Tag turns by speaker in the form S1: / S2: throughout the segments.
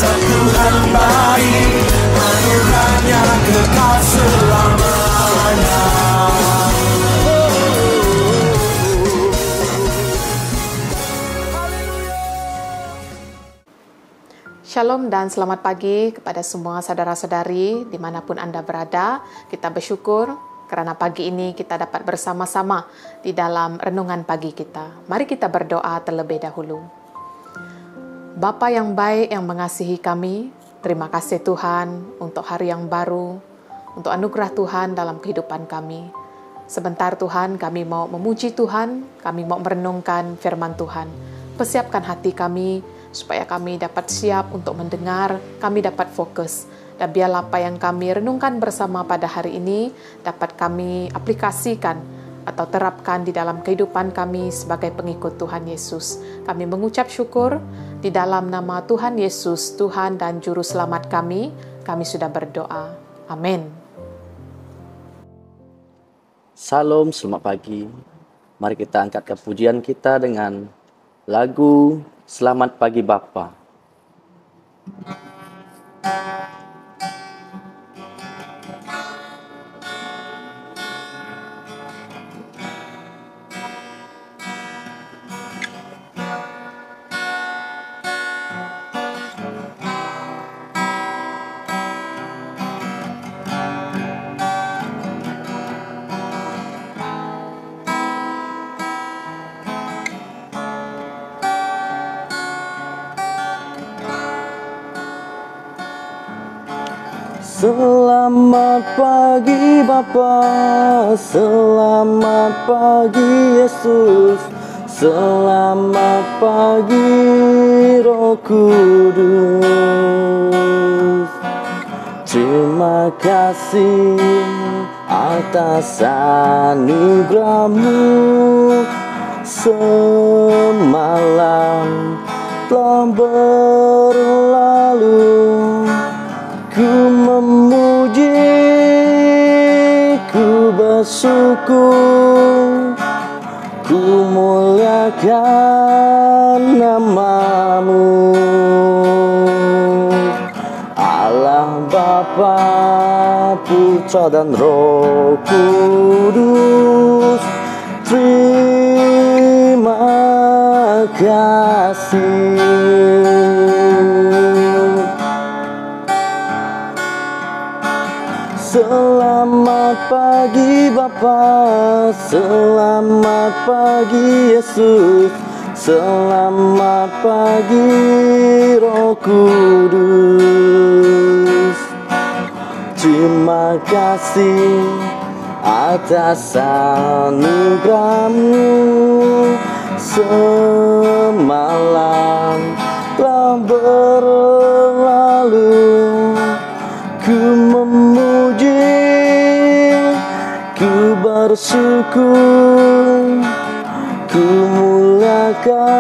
S1: Tuhan baik, anugerahnya kekal selamanya.
S2: Shalom dan selamat pagi kepada semua saudara-saudari dimanapun Anda berada. Kita bersyukur karena pagi ini kita dapat bersama-sama di dalam renungan pagi kita. Mari kita berdoa terlebih dahulu. Bapa yang baik yang mengasihi kami, terima kasih Tuhan untuk hari yang baru, untuk anugerah Tuhan dalam kehidupan kami. Sebentar Tuhan, kami mau memuji Tuhan, kami mau merenungkan firman Tuhan. Persiapkan hati kami, supaya kami dapat siap untuk mendengar, kami dapat fokus. Dan biarlah apa yang kami renungkan bersama pada hari ini, dapat kami aplikasikan atau terapkan di dalam kehidupan kami sebagai pengikut Tuhan Yesus. Kami mengucap syukur di dalam nama Tuhan Yesus, Tuhan dan Juru Selamat kami sudah berdoa. Amin.
S3: Salam, selamat pagi. Mari kita angkat pujian kita dengan lagu Selamat Pagi Bapa. Selamat pagi Bapa, selamat pagi Yesus, selamat pagi Roh Kudus. Terima kasih atas anugerah-Mu, semalam telah berlalu. Ku memuji, ku bersyukur, ku muliakan nama-Mu. Allah Bapa, Putra dan Roh Kudus, terima kasih. Selamat pagi Bapa, selamat pagi Yesus, selamat pagi Roh Kudus. Terima kasih atas anugerah-Mu, semalam telah berlalu. Ku memuji, ku bersyukur, ku muliakan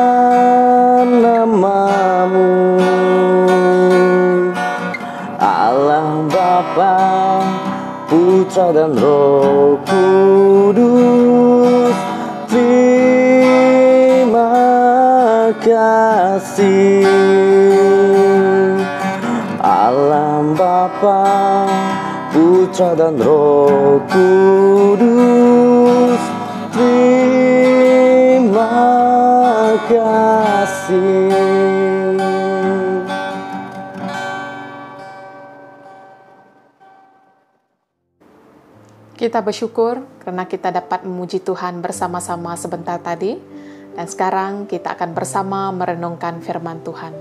S3: nama-Mu. Allah Bapa, Putra dan Roh Kudus, terima kasih. Allah Bapa, Putra dan Roh Kudus, terima kasih.
S2: Kita bersyukur karena kita dapat memuji Tuhan bersama-sama sebentar tadi. Dan sekarang kita akan bersama merenungkan firman Tuhan.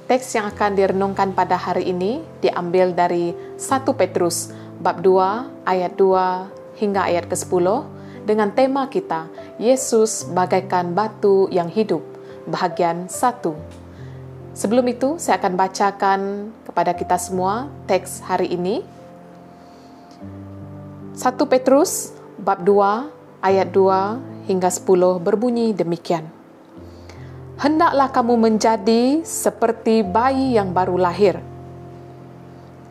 S2: Teks yang akan direnungkan pada hari ini diambil dari 1 Petrus bab 2 ayat 2 hingga ayat ke-10 dengan tema kita Yesus bagaikan batu yang hidup, bahagian 1. Sebelum itu saya akan bacakan kepada kita semua teks hari ini. 1 Petrus bab 2 ayat 2 hingga 10 berbunyi demikian. Hendaklah kamu menjadi seperti bayi yang baru lahir,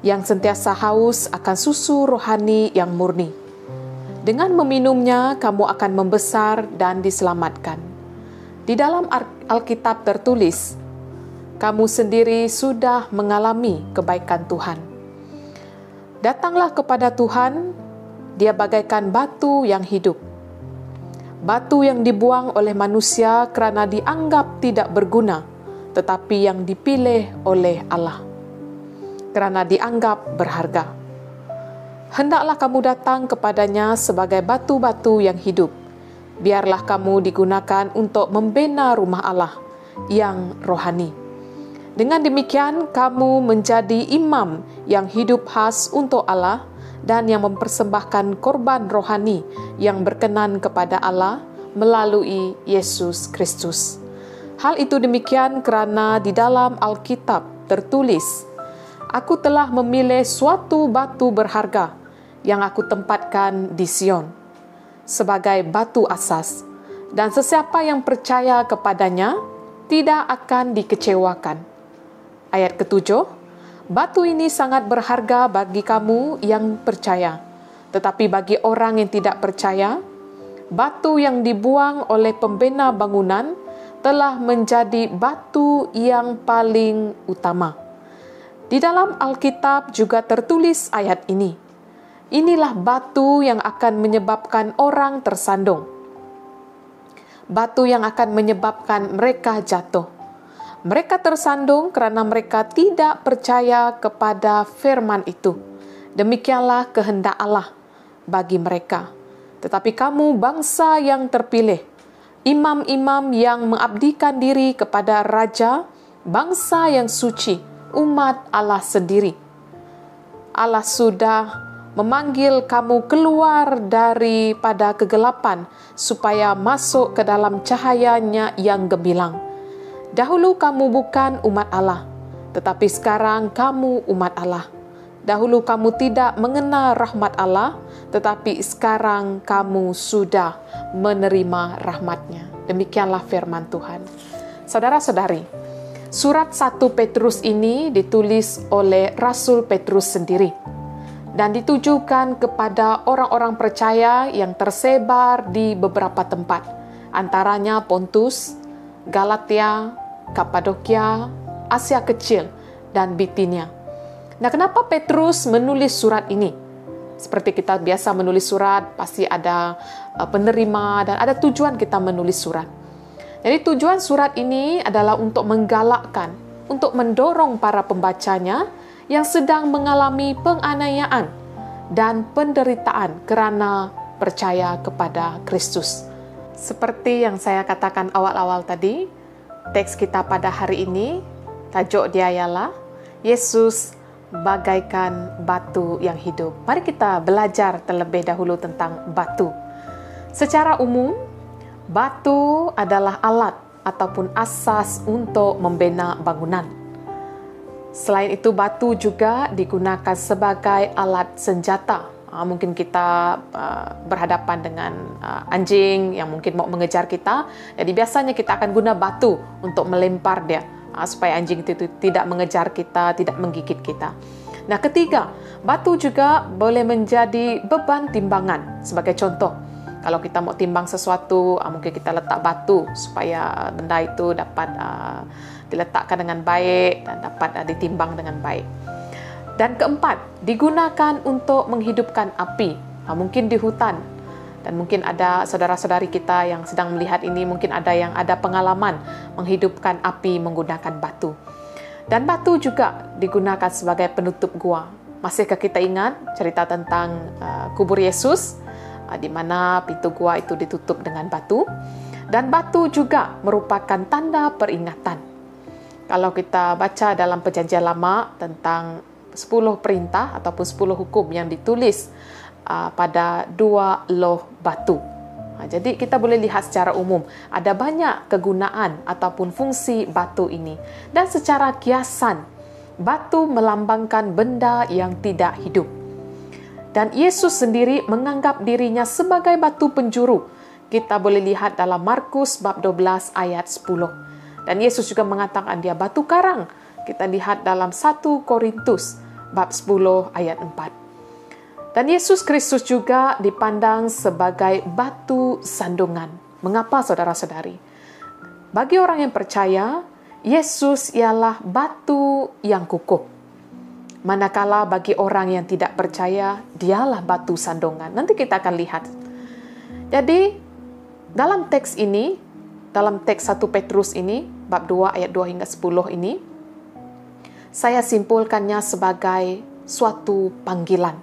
S2: yang sentiasa haus akan susu rohani yang murni. Dengan meminumnya, kamu akan membesar dan diselamatkan. Di dalam Alkitab tertulis, kamu sendiri sudah mengalami kebaikan Tuhan. Datanglah kepada Tuhan, Dia bagaikan batu yang hidup. Batu yang dibuang oleh manusia kerana dianggap tidak berguna, tetapi yang dipilih oleh Allah kerana dianggap berharga. Hendaklah kamu datang kepadanya sebagai batu-batu yang hidup. Biarlah kamu digunakan untuk membina rumah Allah yang rohani. Dengan demikian, kamu menjadi imam yang hidup khas untuk Allah dan yang mempersembahkan korban rohani yang berkenan kepada Allah melalui Yesus Kristus. Hal itu demikian kerana di dalam Alkitab tertulis, Aku telah memilih suatu batu berharga yang aku tempatkan di Sion sebagai batu asas, dan sesiapa yang percaya kepadanya tidak akan dikecewakan. Ayat ke-7, batu ini sangat berharga bagi kamu yang percaya, tetapi bagi orang yang tidak percaya, batu yang dibuang oleh pembina bangunan telah menjadi batu yang paling utama. Di dalam Alkitab juga tertulis ayat ini. Inilah batu yang akan menyebabkan orang tersandung. Batu yang akan menyebabkan mereka jatuh. Mereka tersandung kerana mereka tidak percaya kepada firman itu. Demikianlah kehendak Allah bagi mereka. Tetapi kamu bangsa yang terpilih, imam-imam yang mengabdikan diri kepada Raja, bangsa yang suci, umat Allah sendiri. Allah sudah memanggil kamu keluar daripada kegelapan supaya masuk ke dalam cahayanya yang gemilang. Dahulu kamu bukan umat Allah, tetapi sekarang kamu umat Allah. Dahulu kamu tidak mengenal rahmat Allah, tetapi sekarang kamu sudah menerima rahmat-Nya. Demikianlah firman Tuhan. Saudara-saudari, surat 1 Petrus ini ditulis oleh Rasul Petrus sendiri dan ditujukan kepada orang-orang percaya yang tersebar di beberapa tempat, antaranya Pontus, Galatia, Kapadokia, Asia Kecil, dan Bitinia. Nah, kenapa Petrus menulis surat ini? Seperti kita biasa menulis surat, pasti ada penerima dan ada tujuan kita menulis surat. Jadi tujuan surat ini adalah untuk menggalakkan, untuk mendorong para pembacanya yang sedang mengalami penganiayaan dan penderitaan kerana percaya kepada Kristus. Seperti yang saya katakan awal-awal tadi, teks kita pada hari ini, tajuk dia ialah Yesus bagaikan batu yang hidup. Mari kita belajar terlebih dahulu tentang batu. Secara umum, batu adalah alat ataupun asas untuk membina bangunan. Selain itu, batu juga digunakan sebagai alat senjata. Mungkin kita berhadapan dengan anjing yang mungkin mau mengejar kita. Jadi biasanya kita akan guna batu untuk melempar dia supaya anjing itu tidak mengejar kita, tidak menggigit kita. Nah, ketiga, batu juga boleh menjadi beban timbangan. Sebagai contoh, kalau kita mau timbang sesuatu, mungkin kita letak batu supaya benda itu dapat diletakkan dengan baik dan dapat ditimbang dengan baik. Dan keempat, digunakan untuk menghidupkan api. Mungkin di hutan, dan mungkin ada saudara-saudari kita yang sedang melihat ini, mungkin ada yang ada pengalaman menghidupkan api menggunakan batu. Dan batu juga digunakan sebagai penutup gua. Masihkah kita ingat cerita tentang kubur Yesus, di mana pintu gua itu ditutup dengan batu? Dan batu juga merupakan tanda peringatan. Kalau kita baca dalam Perjanjian Lama tentang 10 perintah ataupun 10 hukum yang ditulis pada 2 loh batu. Jadi kita boleh lihat secara umum ada banyak kegunaan ataupun fungsi batu ini. Dan secara kiasan, batu melambangkan benda yang tidak hidup. Dan Yesus sendiri menganggap dirinya sebagai batu penjuru. Kita boleh lihat dalam Markus bab 12 ayat 10. Dan Yesus juga mengatakan dia batu karang. Kita lihat dalam 1 Korintus bab 10 ayat 4. Dan Yesus Kristus juga dipandang sebagai batu sandungan. Mengapa saudara-saudari? Bagi orang yang percaya, Yesus ialah batu yang kukuh. Manakala bagi orang yang tidak percaya, dialah batu sandungan. Nanti kita akan lihat. Jadi, dalam teks ini, dalam teks 1 Petrus ini, bab 2 ayat 2 hingga 10 ini, saya simpulkannya sebagai suatu panggilan.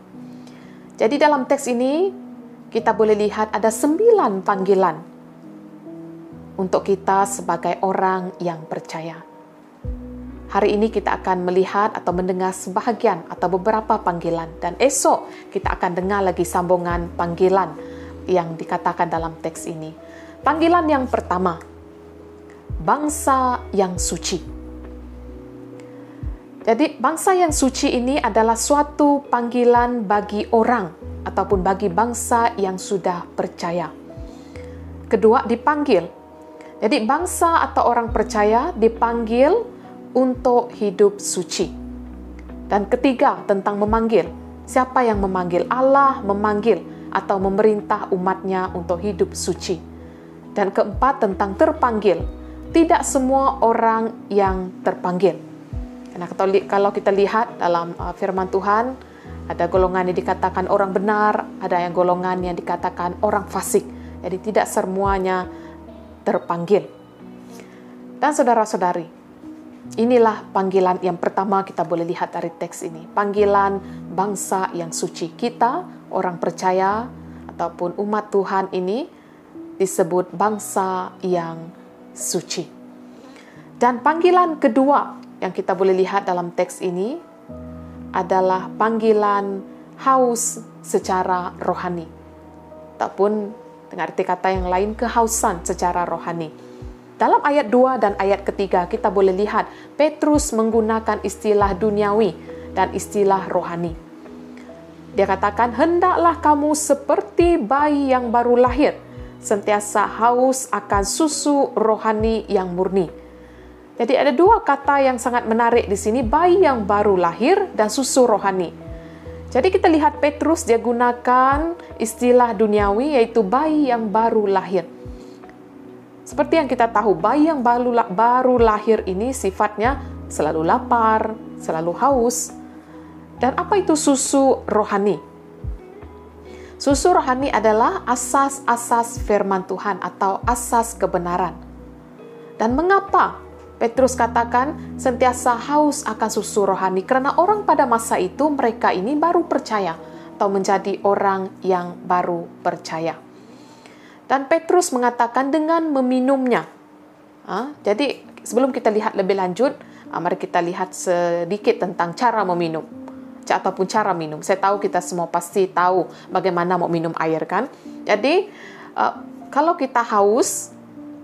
S2: Jadi dalam teks ini, kita boleh lihat ada 9 panggilan untuk kita sebagai orang yang percaya. Hari ini kita akan melihat atau mendengar sebahagian atau beberapa panggilan, dan esok kita akan dengar lagi sambungan panggilan yang dikatakan dalam teks ini. Panggilan yang pertama, bangsa yang suci. Jadi bangsa yang suci ini adalah suatu panggilan bagi orang ataupun bagi bangsa yang sudah percaya. Kedua, dipanggil. Jadi bangsa atau orang percaya dipanggil untuk hidup suci. Dan ketiga, tentang memanggil. Siapa yang memanggil? Allah memanggil atau memerintah umatnya untuk hidup suci. Dan keempat, tentang terpanggil. Tidak semua orang yang terpanggil. Karena kalau kita lihat dalam firman Tuhan, ada golongan yang dikatakan orang benar, ada yang golongan yang dikatakan orang fasik. Jadi tidak semuanya terpanggil. Dan saudara-saudari, inilah panggilan yang pertama kita boleh lihat dari teks ini. Panggilan bangsa yang suci. Kita, orang percaya ataupun umat Tuhan ini disebut bangsa yang suci. Dan panggilan kedua yang kita boleh lihat dalam teks ini adalah panggilan haus secara rohani. Ataupun dengan arti kata yang lain, kehausan secara rohani. Dalam ayat 2 dan ayat ketiga kita boleh lihat Petrus menggunakan istilah duniawi dan istilah rohani. Dia katakan, hendaklah kamu seperti bayi yang baru lahir, sentiasa haus akan susu rohani yang murni. Jadi ada dua kata yang sangat menarik di sini, bayi yang baru lahir dan susu rohani. Jadi kita lihat Petrus dia gunakan istilah duniawi yaitu bayi yang baru lahir. Seperti yang kita tahu, bayi yang baru lahir ini sifatnya selalu lapar, selalu haus. Dan apa itu susu rohani? Susu rohani adalah asas-asas firman Tuhan atau asas kebenaran. Dan mengapa Petrus katakan sentiasa haus akan susu rohani? Karena orang pada masa itu mereka ini baru percaya atau menjadi orang yang baru percaya. Dan Petrus mengatakan dengan meminumnya. Jadi sebelum kita lihat lebih lanjut, mari kita lihat sedikit tentang cara meminum ataupun cara minum. Saya tahu kita semua pasti tahu bagaimana mau minum air kan. Jadi kalau kita haus,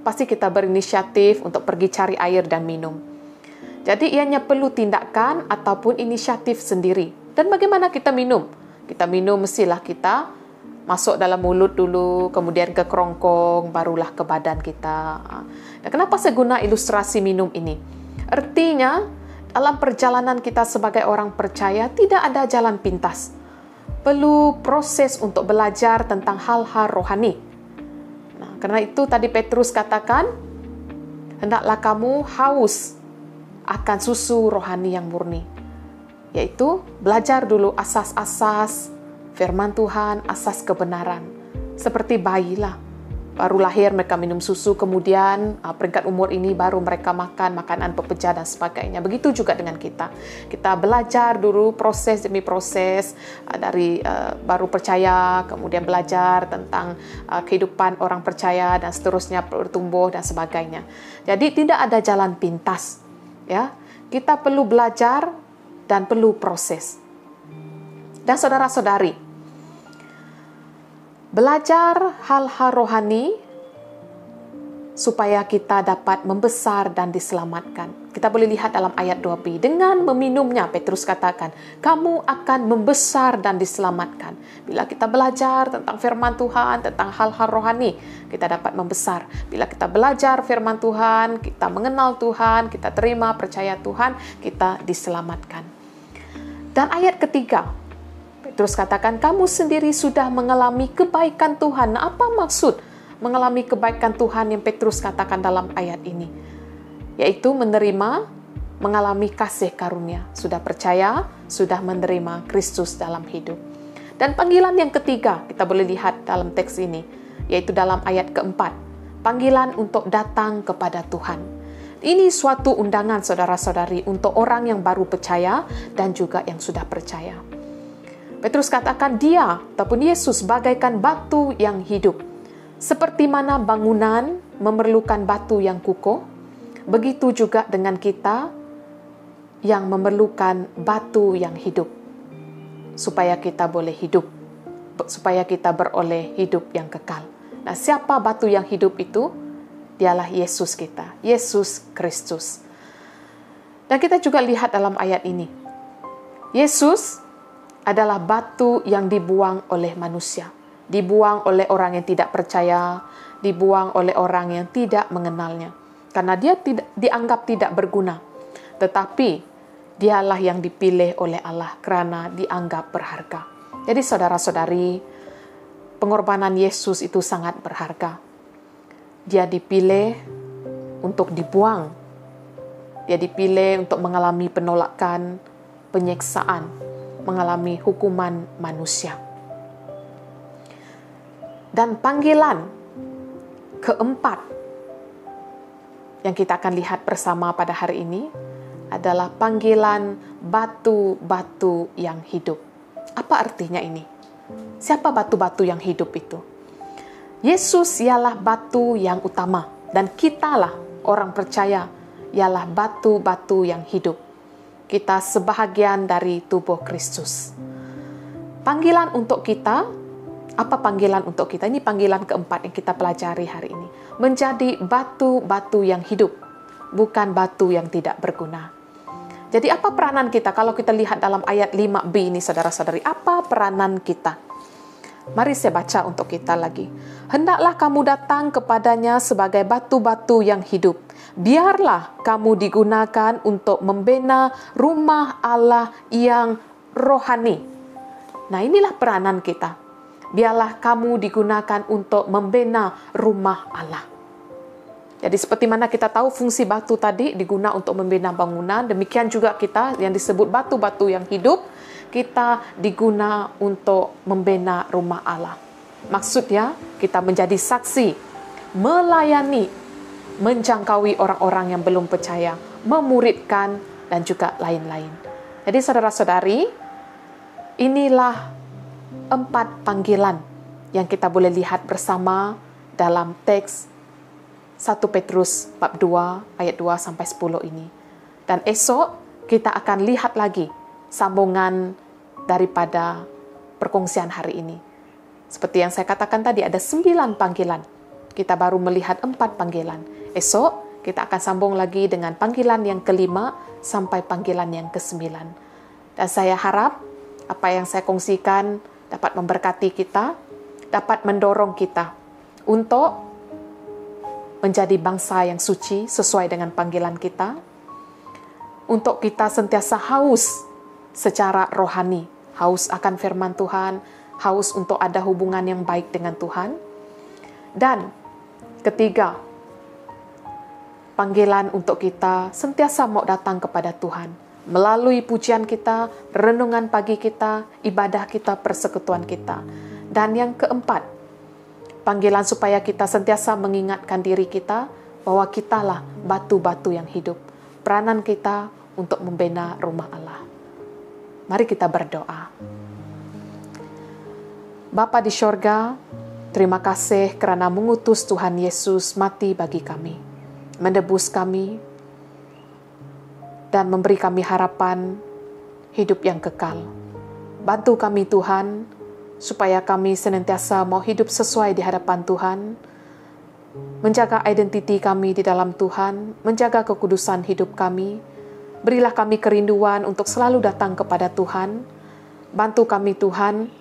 S2: pasti kita berinisiatif untuk pergi cari air dan minum. Jadi ianya perlu tindakan ataupun inisiatif sendiri. Dan bagaimana kita minum? Kita minum mestilah kita masuk dalam mulut dulu, kemudian ke kerongkong, barulah ke badan kita. Dan kenapa saya guna ilustrasi minum ini? Artinya, dalam perjalanan kita sebagai orang percaya, tidak ada jalan pintas. Perlu proses untuk belajar tentang hal-hal rohani. Nah, karena itu tadi Petrus katakan, hendaklah kamu haus akan susu rohani yang murni. Yaitu belajar dulu asas-asas firman Tuhan, asas kebenaran. Seperti bayilah. Baru lahir mereka minum susu, kemudian peringkat umur ini baru mereka makan makanan pepejah dan sebagainya. Begitu juga dengan kita. Kita belajar dulu proses demi proses dari baru percaya, kemudian belajar tentang kehidupan orang percaya dan seterusnya bertumbuh dan sebagainya. Jadi tidak ada jalan pintas. Ya, kita perlu belajar dan perlu proses. Dan saudara-saudari, belajar hal-hal rohani supaya kita dapat membesar dan diselamatkan. Kita boleh lihat dalam ayat 2b. Dengan meminumnya, Petrus katakan, kamu akan membesar dan diselamatkan. Bila kita belajar tentang firman Tuhan, tentang hal-hal rohani, kita dapat membesar. Bila kita belajar firman Tuhan, kita mengenal Tuhan, kita terima percaya Tuhan, kita diselamatkan. Dan ayat ketiga, Petrus katakan, kamu sendiri sudah mengalami kebaikan Tuhan. Nah, apa maksud mengalami kebaikan Tuhan yang Petrus katakan dalam ayat ini? yaitu menerima, mengalami kasih karunia. Sudah percaya, sudah menerima Kristus dalam hidup. Dan panggilan yang ketiga, kita boleh lihat dalam teks ini, yaitu dalam ayat keempat. Panggilan untuk datang kepada Tuhan. Ini suatu undangan saudara-saudari untuk orang yang baru percaya dan juga yang sudah percaya. Petrus katakan dia ataupun Yesus bagaikan batu yang hidup. Seperti mana bangunan memerlukan batu yang kukuh, begitu juga dengan kita yang memerlukan batu yang hidup. Supaya kita boleh hidup, supaya kita beroleh hidup yang kekal. Nah, siapa batu yang hidup itu? Dialah Yesus kita, Yesus Kristus. Dan kita juga lihat dalam ayat ini, Yesus adalah batu yang dibuang oleh manusia, dibuang oleh orang yang tidak percaya, dibuang oleh orang yang tidak mengenalnya, karena dia tidak dianggap tidak berguna. Tetapi dialah yang dipilih oleh Allah karena dianggap berharga. Jadi saudara-saudari, pengorbanan Yesus itu sangat berharga. Dia dipilih untuk dibuang. Dia dipilih untuk mengalami penolakan, penyiksaan, mengalami hukuman manusia. Dan panggilan keempat yang kita akan lihat bersama pada hari ini adalah panggilan batu-batu yang hidup. Apa artinya ini? Siapa batu-batu yang hidup itu? Yesus ialah batu yang utama, dan kitalah orang percaya ialah batu-batu yang hidup. Kita sebahagian dari tubuh Kristus. Panggilan untuk kita, apa panggilan untuk kita? Ini panggilan keempat yang kita pelajari hari ini. Menjadi batu-batu yang hidup, bukan batu yang tidak berguna. Jadi apa peranan kita? Kalau kita lihat dalam ayat 5b ini saudara-saudari, apa peranan kita? Mari saya baca untuk kita lagi. Hendaklah kamu datang kepadanya sebagai batu-batu yang hidup. Biarlah kamu digunakan untuk membina rumah Allah yang rohani. Nah, inilah peranan kita. Biarlah kamu digunakan untuk membina rumah Allah. Jadi seperti mana kita tahu fungsi batu tadi diguna untuk membina bangunan, demikian juga kita yang disebut batu-batu yang hidup, kita diguna untuk membina rumah Allah. Maksudnya kita menjadi saksi, melayani, menjangkaui orang-orang yang belum percaya, memuridkan, dan juga lain-lain. Jadi saudara-saudari, inilah 4 panggilan yang kita boleh lihat bersama dalam teks 1 Petrus bab 2 ayat 2 sampai 10 ini. Dan esok kita akan lihat lagi sambungan daripada perkongsian hari ini. Seperti yang saya katakan tadi, ada 9 panggilan. Kita baru melihat 4 panggilan. Esok kita akan sambung lagi dengan panggilan yang ke-5 sampai panggilan yang ke-9. Dan saya harap apa yang saya kongsikan dapat memberkati kita, dapat mendorong kita untuk menjadi bangsa yang suci sesuai dengan panggilan kita, untuk kita sentiasa haus secara rohani, haus akan firman Tuhan, haus untuk ada hubungan yang baik dengan Tuhan. Dan ketiga, panggilan untuk kita sentiasa mau datang kepada Tuhan melalui pujian kita, renungan pagi kita, ibadah kita, persekutuan kita. Dan yang keempat, panggilan supaya kita sentiasa mengingatkan diri kita bahwa kitalah batu-batu yang hidup. Peranan kita untuk membina rumah Allah. Mari kita berdoa. Bapa di sorga, terima kasih kerana mengutus Tuhan Yesus mati bagi kami, menebus kami, dan memberi kami harapan hidup yang kekal. Bantu kami Tuhan, supaya kami senantiasa mau hidup sesuai di hadapan Tuhan, menjaga identiti kami di dalam Tuhan, menjaga kekudusan hidup kami. Berilah kami kerinduan untuk selalu datang kepada Tuhan. Bantu kami Tuhan,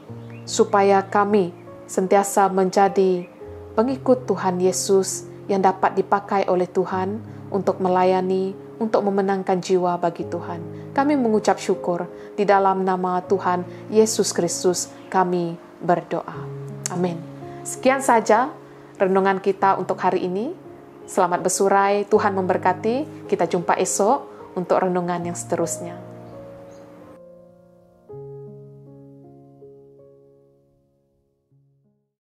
S2: supaya kami sentiasa menjadi pengikut Tuhan Yesus yang dapat dipakai oleh Tuhan untuk melayani, untuk memenangkan jiwa bagi Tuhan. Kami mengucap syukur di dalam nama Tuhan Yesus Kristus kami berdoa. Amin. Sekian saja renungan kita untuk hari ini. Selamat bersurai, Tuhan memberkati. Kita jumpa esok untuk renungan yang seterusnya.